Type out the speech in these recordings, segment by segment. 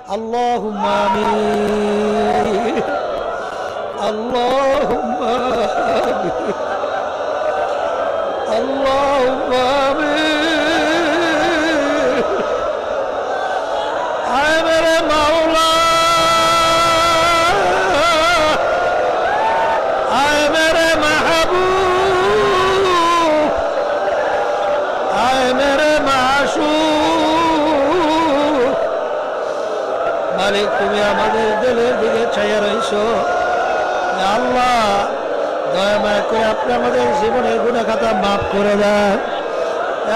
اللهم آمين اللهم آمين اللهم آمين آئے میرے مولا آئے میرے محبوب آئے میرے معشوق মালিক তুমি আমাদের দিলের দিকে চাইয়া রইছো আল্লাহ দয়া মায়া করে আপনি আমাদের জীবনের গুনাহ খাতা মাফ করে দেন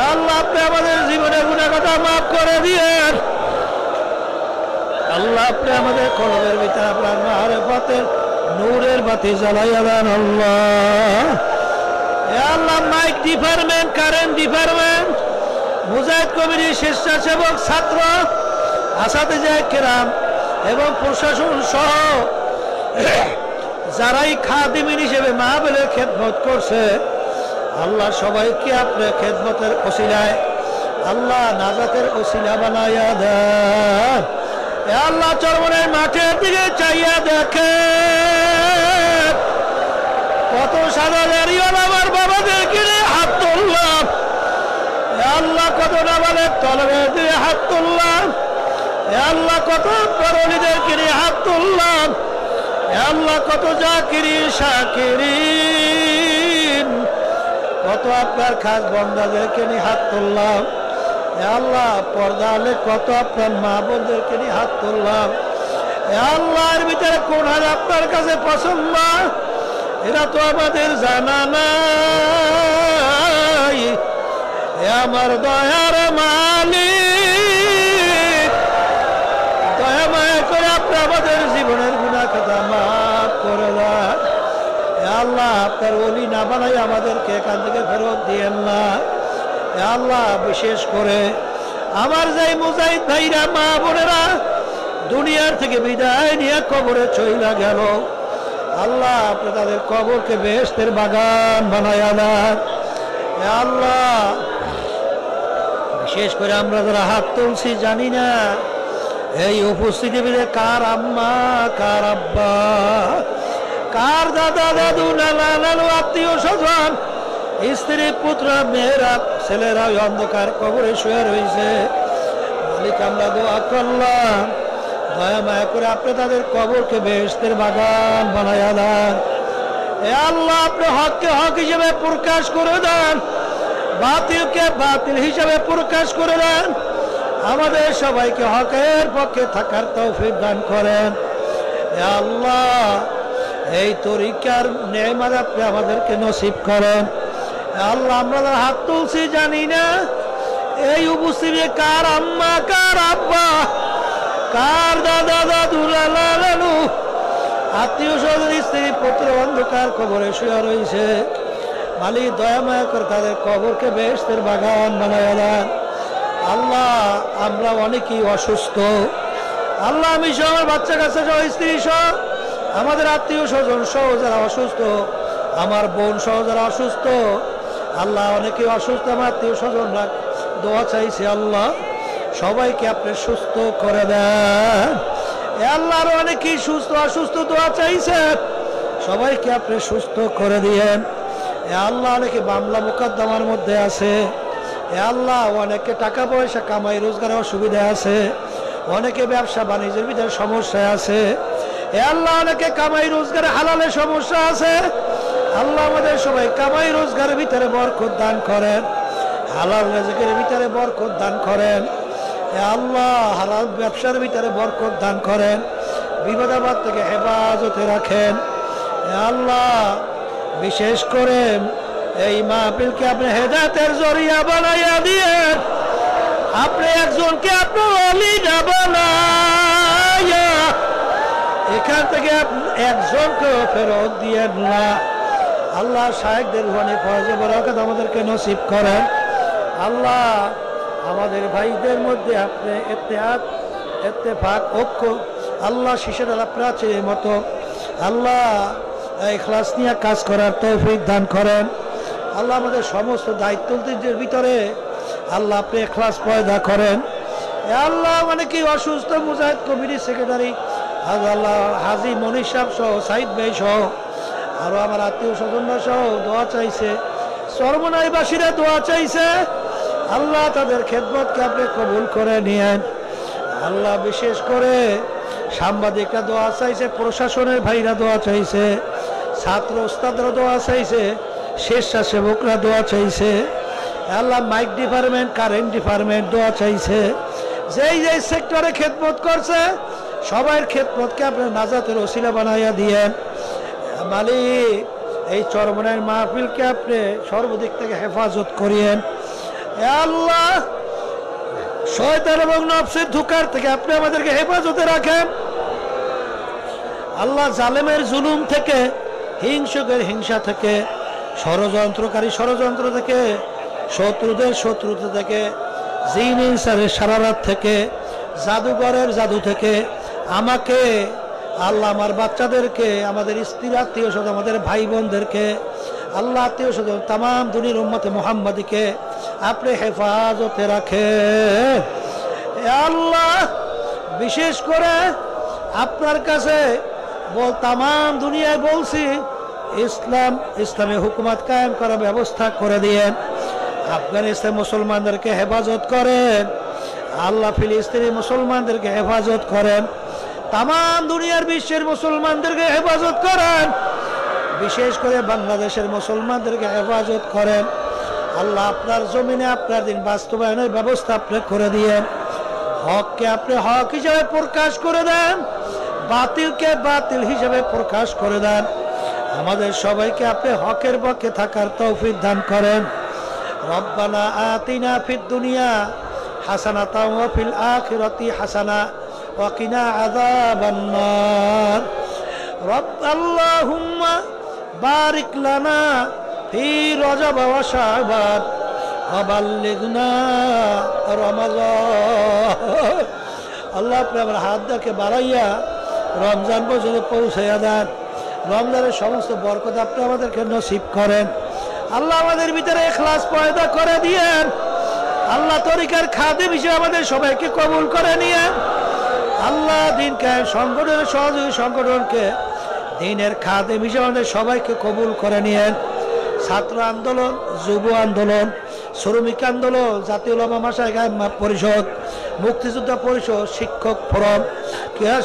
আল্লাহ আপনি আমাদের জীবনের গুনাহ খাতা মাফ করে দিয়েন আল্লাহ আপনি আমাদের কলবের ভিতরে আপনার মারিফতের নূরের বাতি জ্বালাইয়া দেন আল্লাহ আল্লাহ মাইক ডিপার্টমেন্ট কারেন্ট ডিপার্টমেন্ট মুজাহিদ কমিটির স্বেচ্ছাসেবক ছাত্র আসাতিজা কিরাম এবং প্রশাসন সহ যারাই খাদিমিন হিসেবে মাহফিলের খেদমত করছে আল্লাহ সবাইকে আপনার খেদমতের ওসিলায় আল্লাহ নাজাতের ওসিলা বানাইয়া দেন আল্লাহ চরমনের মাঠের দিকে চাইয়া দেখে কত সাদা দাঁড়িয়ে আমার বাবাদের কিনে হাত তুললাম আল্লাহ কত নাবালের তলবের দিয়ে হাত তুললাম আল্লাহ কত পরলীদের কিনে হাত তুললাম আল্লাহ কত জাকিরিন শাকিরিন কত আপনার খাস বন্দাদেরকে নিয়ে হাত তুললাম আল্লাহ পর্দা হলে কত আপনার মা বোনদেরকে নিয়ে হাত তুললাম আল্লাহর ভিতরে কোন হাত আপনার কাছে পছন্দ এরা তো আমাদের জানা নাই আমার দয়ার মালিক দয়া মায়া করে আপনি আমাদের জীবনের গুনাহ খাতা মাফ করে দেন আল্লাহ আপনার ওলি না বানাই আমাদেরকে এখান থেকে ফেরত দিয়েন না আল্লাহ বিশেষ করে আমার যাই মুজাহিদ ভাইরা মা বোনেরা দুনিয়ার থেকে বিদায় নিয়ে কবরে চইলা গেল আল্লাহ আপনি তাদের কবরকে বেহেশতের বাগান বানায়া দেন আল্লাহ বিশেষ করে আমরা যারা হাত তুলছি জানি না এই উপস্থিতি কার আম্মা কার আব্বা কার দাদা দাদু নানা নানু আত্মীয় স্বজন স্ত্রী পুত্র মেয়েরা ছেলেরা অন্ধকার কবরে শুয়ে রয়েছে মালিক আমরা দোয়া করলাম দয়া মায়া করে আপনি তাদের কবরকে বেহেশতের বাগান বানায়া দেন আল্লাহ আপনি হককে হক হিসেবে প্রকাশ করে দেন বাতিলকে বাতিল হিসেবে প্রকাশ করে দেন আমাদের সবাইকে হকের পক্ষে থাকার তৌফিক দান করেন আল্লাহ এই তরিকার নেয়ামত আপনি আমাদেরকে নসিব করেন আল্লাহ আমরা হাত তুলছি জানি না এই উপস্থিতি কার আম্মা কার আব্বা কার দাদা দাদু নানা নানু আত্মীয় স্বজন স্ত্রী পুত্র অন্ধকার কবরে শুয়ে রয়েছে মালিক দয়া মায়া করে তাদের কবরকে বেহেশতের বাগান বানায়া দেন আল্লাহ আমরা অনেকেই অসুস্থ আল্লাহ আমি সহ আমার বাচ্চা কাচ্চা সহ স্ত্রী সহ আমাদের আত্মীয় স্বজন সহ যারা অসুস্থ আমার বোন সহ যারা অসুস্থ আল্লাহ অনেকেই অসুস্থ আমার আত্মীয় স্বজনরা দোয়া চাইছে আল্লাহ সবাইকে আপনি সুস্থ করে দেন আল্লাহ আরো অনেকেই সুস্থ অসুস্থ দোয়া চাইছে সবাইকে আপনি সুস্থ করে দিয়েন আল্লাহ অনেকে মামলা মোকদ্দমার মধ্যে আছে আল্লাহ অনেকে টাকা পয়সা কামাই রোজগারের অসুবিধা আছে অনেকে ব্যবসা বাণিজ্যের ভিতরে সমস্যা আছে আল্লাহ অনেকে কামাই রোজগারে হালালে সমস্যা আছে আল্লাহ আমাদের সবাই কামাই রোজগারের ভিতরে বরকত দান করেন হালাল রিজিকের ভিতরে বরকত দান করেন আল্লাহ হালাল ব্যবসার ভিতরে বরকত দান করেন বিপদ আপদ থেকে হেফাজতে রাখেন আল্লাহ বিশেষ করে এই মাহফিলকে আপনি হেদায়েতের জরিয়া বানাইয়া দিয়েন আপনি একজনকে আপনি ওলি না বানাইয়া এখান থেকে একজনকে ফেরত দিয়েন না আল্লাহ শায়েখদের রুহানি ফয়জে বরকত আমাদেরকে নসিব করেন আল্লাহ আমাদের ভাইদের মধ্যে আপনি ইত্তেহাদ ইত্তেফাক ঐক্য আল্লাহ শিশির আলা প্রাচীরের মতো আল্লাহ ইখলাস নিয়ে কাজ করার তৌফিক দান করেন আল্লাহ আমাদের সমস্ত দায়িত্বদের ভিতরে আল্লাহ আপনি ইখলাস পয়দা করেন আল্লাহ মানে কি অসুস্থ মুজাহিদ কমিটির সেক্রেটারি আল্লাহ হাজি মনির সাহেব সহ সাইদ ভাই সহ আরো আমার আত্মীয় স্বজনরা সহ দোয়া চাইছে, চরমনাইবাসীরা দোয়া চাইছে। আল্লাহ তাদের খেদমতকে আপনি কবুল করে নিয়েন। আল্লাহ বিশেষ করে সাংবাদিকরা দোয়া চাইছে, প্রশাসনের ভাইরা দোয়া চাইছে, ছাত্র ওস্তাদরা দোয়া চাইছে, স্বেচ্ছাসেবকরা দোয়া চাইছে। আল্লাহ মাইক ডিপার্টমেন্ট, কারেন্ট ডিপার্টমেন্ট দোয়া চাইছে। যেই যেই সেক্টরে খেদমত করছে সবার খেদমতকে আপনার নাজাতের ওসিলা বানাইয়া দিয়েন। মালিক এই চরমনাইয়ের মাহফিলকে আপনি সর্বদিক থেকে হেফাজত করিয়েন। আল্লাহ শয়তান এবং নফসের ধোঁকার থেকে আপনি আমাদেরকে হেফাজতে রাখেন। আল্লাহ জালেমের জুলুম থেকে, হিংসুকের হিংসা থেকে, ষড়যন্ত্রকারী ষড়যন্ত্র থেকে, শত্রুদের শত্রুতা থেকে, জিন ইনসারের সারারাত থেকে, জাদুঘরের জাদু থেকে আমাকে, আল্লাহ আমার বাচ্চাদেরকে, আমাদের স্ত্রী আত্মীয় স্বজন, আমাদের ভাই বোনদেরকে, আল্লাহ আত্মীয় স্বজন তাম দুনিয়ার উম্মতে মুহাম্মাদিকে আপনি হেফাজতে রাখেন। আল্লাহ বিশেষ করে আপনার কাছে তাম দুনিয়ায় বলছি, ইসলামী হুকুমত কায়েম করার ব্যবস্থা করে দিয়েন। আফগানিস্তান মুসলমানদেরকে হেফাজত করেন। আল্লাহ ফিলিস্তিনি মুসলমানদেরকে হেফাজত করেন। তাম দুনিয়ার বিশ্বের মুসলমানদেরকে হেফাজত করেন। বিশেষ করে বাংলাদেশের মুসলমানদেরকে হেফাজত করেন। আল্লাহ আপনার জমিনে আপনার দিন বাস্তবায়নের ব্যবস্থা আপনি করে দিয়েন। হককে আপনি হক হিসাবে প্রকাশ করে দেন, বাতিলকে বাতিল হিসাবে প্রকাশ করে দেন। আমাদের সবাইকে আপনি হকের পক্ষে থাকার তৌফিক দান করেন। রব্বানা আতিনা ফিদ দুনিয়া হাসানাতাও ওয়া ফিল আখিরাতি হাসানা ওয়া কিনা আযাবান নার। আল্লাহুম্মা বারিক লানা ফি রজব ওয়া শাবান ওয়া বাল্লিগনা রমাজান। আল্লাহ আপনি আমার হাত দেখে বাড়াইয়া রমজান পর্যন্ত পৌঁছাইয়া দেন। রমজানের সমস্ত বরকত আপনি আমাদেরকে নসিব করেন। আল্লাহ আমাদের ভিতরে ইখলাস পয়দা করে দিয়েন। আল্লাহ তরিকার খাদেম হিসেবে আমাদের সবাইকে কবুল করে নিয়েন। আল্লাহ দিন কায়েম সংগঠনের সহযোগী সংগঠনকে দিনের খাদেম হিসেবে আমাদের সবাইকে কবুল করে নিয়েন। ছাত্র আন্দোলন, যুব আন্দোলন, শ্রমিক আন্দোলন, জাতীয় উলামা মাশায়েখ পরিষদ, মুক্তিযোদ্ধা পরিষদ, শিক্ষক ফোরাম,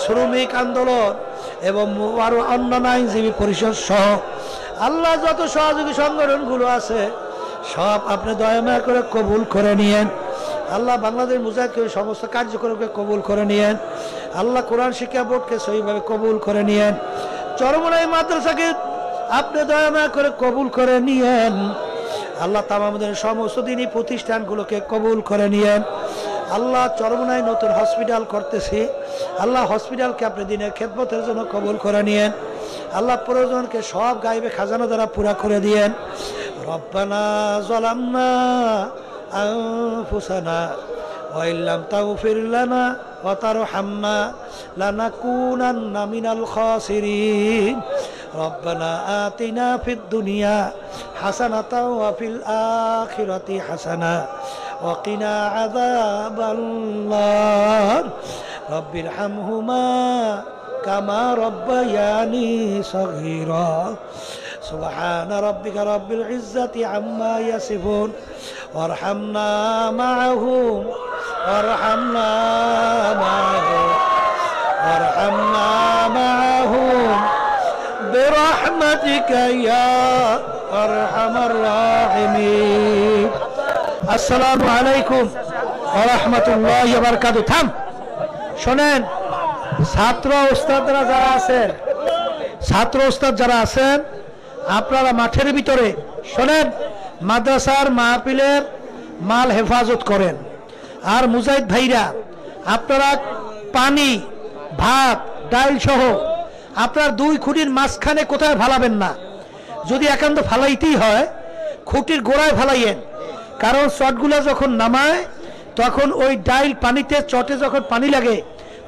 শ্রমিক আন্দোলন এবং আরো অন্যান্য আইনজীবী পরিষদ সহ আল্লাহ যত সহযোগী সংগঠনগুলো আছে সব আপনি দয়া করে কবুল করে নিয়েন। আল্লাহ বাংলাদেশ মুজাহিদকে সমস্ত কার্যক্রমকে কবুল করে নিয়েন। আল্লাহ কোরআন শিক্ষা বোর্ডকে সহিভাবে কবুল করে নিয়েন। চরমনাই মাদ্রাসাকে আপনি দয়া করে কবুল করে নিয়েন। আল্লাহ তামাদের সমস্ত দিনই প্রতিষ্ঠানগুলোকে কবুল করে নিয়েন। আল্লাহ চরমনায় নতুন হসপিটাল করতেছি, আল্লাহ হসপিটালকে আপনি দিনের খেদমতের জন্য কবুল করে নিয়েন। আল্লাহ প্রয়োজনকে সব গাইবে খাজানা দ্বারা পুরা করে দিয়েন। রব্বানা যালামনা আনফুসানা ওয়া ইল্লাম তাগফির লানা ওয়া তারহামনা লানাকুনান্না মিনাল খাসিরিন। রব্বানা আতিনা ফিদ দুনিয়া হাসানাতাও ওয়া ফিল আখিরাতি হাসানা ওয়া কিনা আযাবান্নার। রব্বিরহামহুমা কামা রব্বায়ানি সগীরা। সুবহানা রাব্বিকা রাব্বিল ইজ্জাতি আম্মা ইয়াসিফুন ওয়ারহামনা মাআহুম ওয়ারহামনা মাআহুম ওয়ারহামনা মাআহুম বিরহমাতিকা ইয়া আরহামার রাহিমিন। আসসালামু আলাইকুম ওয়া রাহমাতুল্লাহি ওয়া বারাকাতুহু। থাম, শোনেন, ছাত্র ওস্তাদরা যারা আছেন, ছাত্র ওস্তাদ যারা আছেন আপনারা মাঠের ভিতরে শোনেন, মাদ্রাসার মাহফিলের মাল হেফাজত করেন। আর মুজাহিদ ভাইরা আপনারা পানি, ভাত, ডাল সহ আপনার দুই খুঁটির মাঝখানে কোথায় ফালাবেন না। যদি একান্ত ফালাইতেই হয় খুঁটির গোড়ায় ফালাইয়েন, কারণ চটগুলা যখন নামায় তখন ওই ডাইল পানিতে, চটে যখন পানি লাগে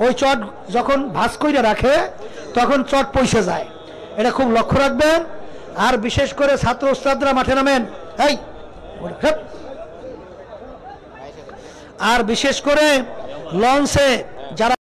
ওই চট যখন ভাঁজ করে রাখে তখন চট পয়সে যায়। এটা খুব লক্ষ্য রাখবেন। আর বিশেষ করে ছাত্র ওস্তাদরা মাঠে নামেন। আর বিশেষ করে লঞ্চে যারা